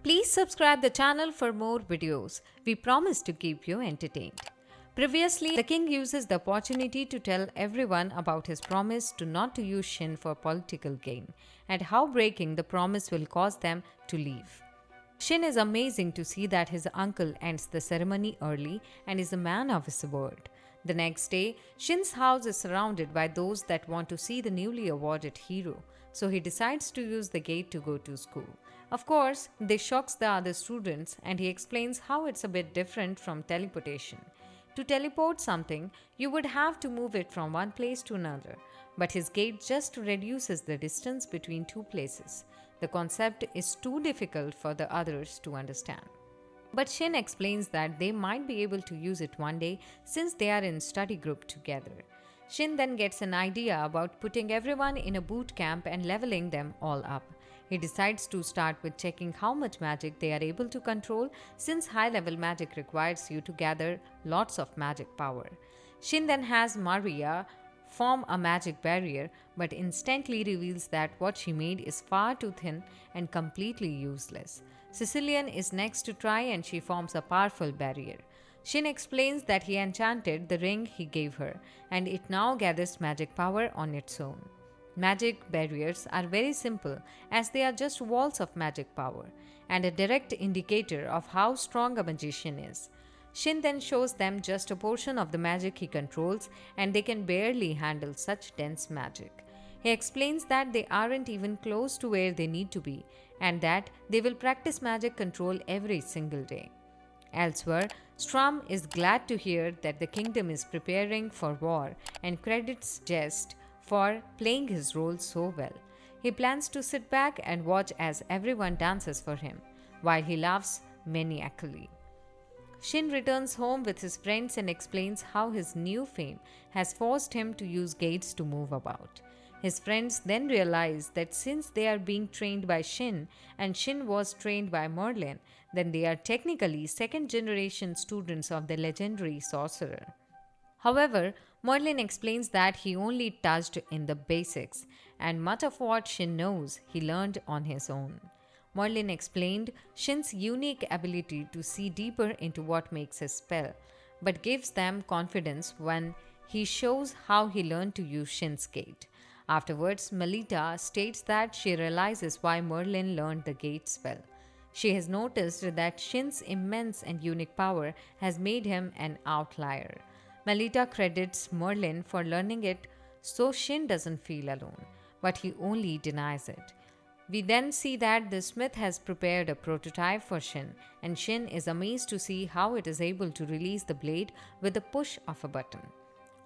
Please subscribe the channel for more videos. We promise to keep you entertained. Previously, the king uses the opportunity to tell everyone about his promise to not to use Shin for political gain and how breaking the promise will cause them to leave. Shin is amazing to see that his uncle ends the ceremony early and is a man of his word. The next day, Shin's house is surrounded by those that want to see the newly awarded hero, so he decides to use the gate to go to school. Of course, this shocks the other students and he explains how it's a bit different from teleportation. To teleport something, you would have to move it from one place to another, but his gate just reduces the distance between two places. The concept is too difficult for the others to understand. But Shin explains that they might be able to use it one day since they are in study group together. Shin then gets an idea about putting everyone in a boot camp and leveling them all up. He decides to start with checking how much magic they are able to control since high-level magic requires you to gather lots of magic power. Shin then has Maria form a magic barrier but instantly reveals that what she made is far too thin and completely useless. Sicilian is next to try and she forms a powerful barrier. Shin explains that he enchanted the ring he gave her and it now gathers magic power on its own. Magic barriers are very simple as they are just walls of magic power and a direct indicator of how strong a magician is. Shin then shows them just a portion of the magic he controls and they can barely handle such dense magic. He explains that they aren't even close to where they need to be and that they will practice magic control every single day. Elsewhere, Strum is glad to hear that the kingdom is preparing for war and credits Jest for playing his role so well. He plans to sit back and watch as everyone dances for him, while he laughs maniacally. Shin returns home with his friends and explains how his new fame has forced him to use gates to move about. His friends then realize that since they are being trained by Shin and Shin was trained by Merlin, then they are technically second-generation students of the legendary sorcerer. However, Merlin explains that he only touched in the basics, and much of what Shin knows he learned on his own. Merlin explained Shin's unique ability to see deeper into what makes a spell, but gives them confidence when he shows how he learned to use Shin's gate. Afterwards, Melita states that she realizes why Merlin learned the gate spell. She has noticed that Shin's immense and unique power has made him an outlier. Melita credits Merlin for learning it so Shin doesn't feel alone, but he only denies it. We then see that the smith has prepared a prototype for Shin, and Shin is amazed to see how it is able to release the blade with the push of a button.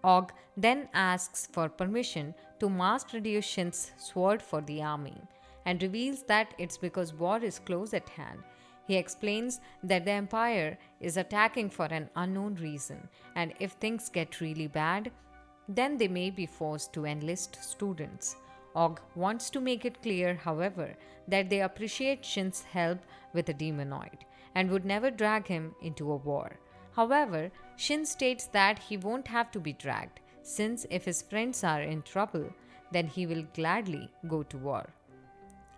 Og then asks for permission to mass produce Shin's sword for the army, and reveals that it's because war is close at hand. He explains that the Empire is attacking for an unknown reason, and if things get really bad, then they may be forced to enlist students. Og wants to make it clear, however, that they appreciate Shin's help with a demonoid and would never drag him into a war. However, Shin states that he won't have to be dragged, since if his friends are in trouble, then he will gladly go to war.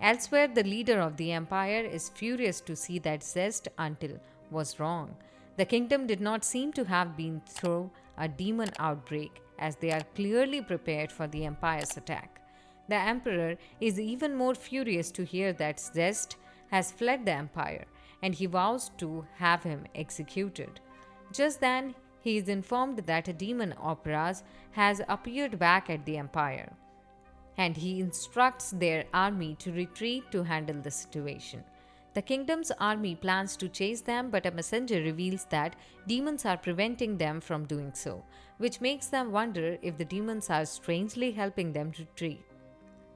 Elsewhere, the leader of the empire is furious to see that Zest until was wrong. The kingdom did not seem to have been through a demon outbreak, as they are clearly prepared for the empire's attack. The emperor is even more furious to hear that Zest has fled the empire, and he vows to have him executed. Just then, he is informed that a demon operas has appeared back at the empire, and he instructs their army to retreat to handle the situation. The kingdom's army plans to chase them, but a messenger reveals that demons are preventing them from doing so, which makes them wonder if the demons are strangely helping them retreat.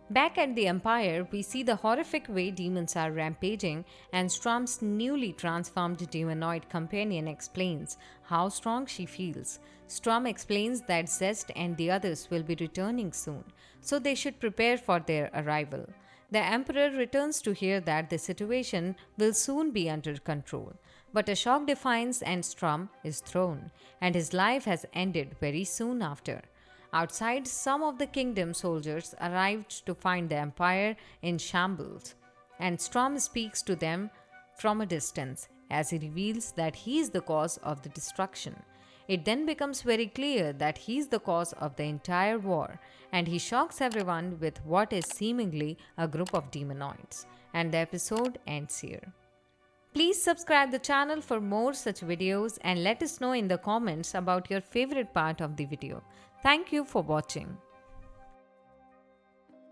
Back at the Empire, we see the horrific way demons are rampaging, and Strom's newly transformed demonoid companion explains how strong she feels. Strom explains that Zest and the others will be returning soon, so they should prepare for their arrival. The Emperor returns to hear that the situation will soon be under control, but a shock defines and Strom is thrown, and his life has ended very soon after. Outside, some of the kingdom soldiers arrived to find the empire in shambles, and Strom speaks to them from a distance as he reveals that he is the cause of the destruction. It then becomes very clear that he is the cause of the entire war, and he shocks everyone with what is seemingly a group of demonoids. And the episode ends here. Please subscribe the channel for more such videos and let us know in the comments about your favorite part of the video. Thank you for watching.